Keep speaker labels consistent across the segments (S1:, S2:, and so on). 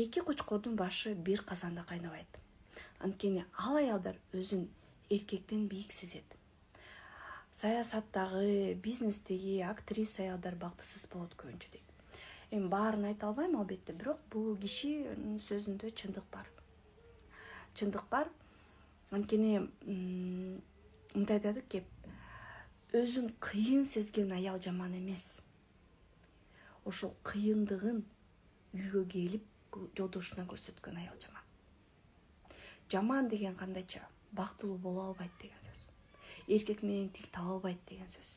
S1: эки кочкордун башы бир казанда кайнабайт. Анткени ал аялдар өзүн эркектен бийик сезет. Саясаттагы, бизнестеги актриса аялдар бактысыз болот көбүнчө дейт. Эми баарын айта албайм албетте, бирок бул кишинин сөзүндө чындык бар. Чындык бар. Анткени мындай айтат экен, өзүн кыйын сезген аял жаман эмес. Ошол кыйындыгын үйгө келип жолдошуна көрсөткөн аял жаман. Жаман деген кандайча? Бактылуу боло албайт деген сөз. Эркек менен тил таба албайт деген сөз.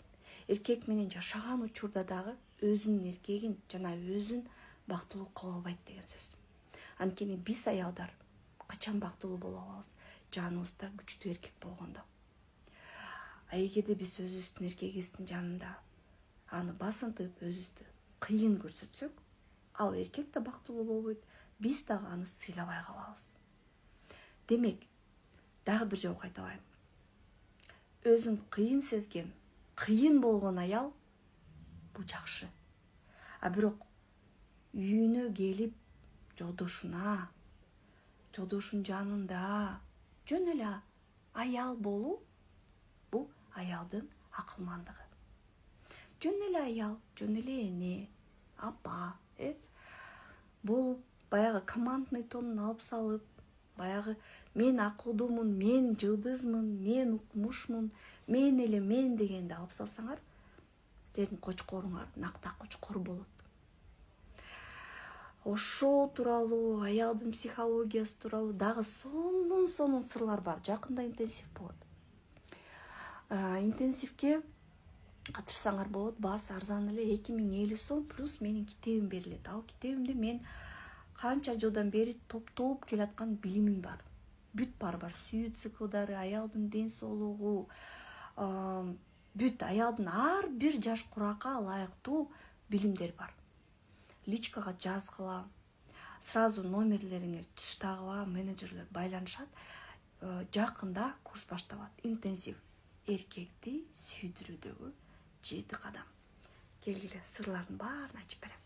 S1: Эркек менен жашаган учурда дагы өзүнүн эркегин жана өзүн бактылуу кыла албайт деген сөз. Анткени биз аялдар качан бактылуу боло алабыз? Жаныбызда күчтүү эркек болгондо. А эгерде биз өзүбүздүн эркегибиздин жанында аны басынтып, өзүбүздү кыйын көрсөтсөк, ал эркек да бактылуу болбойт, биз дагы аны сыйлабай калабыз. Демек, дагы бир жолу кайталайм. Өзүн кыйын сезген, кыйын болгон аял бул жакшы. А бирок үйүнө келип жолдошунун жанында жөн эле аял болуу бул аялдын акылмандыгы. Жөн эле аял, жөн эле эне, апа, болуп баягы командный тонун алып салып, баягы мен акылдуумун, мен жылдызмын, мен укмушмун, мен эле мен дегенди алып салсаңар, силердин кочкоруңар накта кочкор болот. Ошол тууралуу, аялдын психологиясы тууралуу дагы сонун сырлар бар. Жакында интенсив болот. Интенсивке катышсаңар болот. Баасы арзан эле 2050 сом плюс менин китебим берилет. Ал китебимде мен канча жылдан бери топтоп келаткан билимим бар. Бүт бар. Сүйүү циклдары, аялдын ден соолугу, бүт аялдын ар бир жаш куракка ылайыктуу билимдер бар. Личкага жазгыла, сразу номерлериңер тыштагыла, менеджерлер байланышат. Жакында курс башталат. Интенсив. Эркекти сүйдүрүүдөгү 7 кадам. Келгиле, сырлардын баарын айтып берем.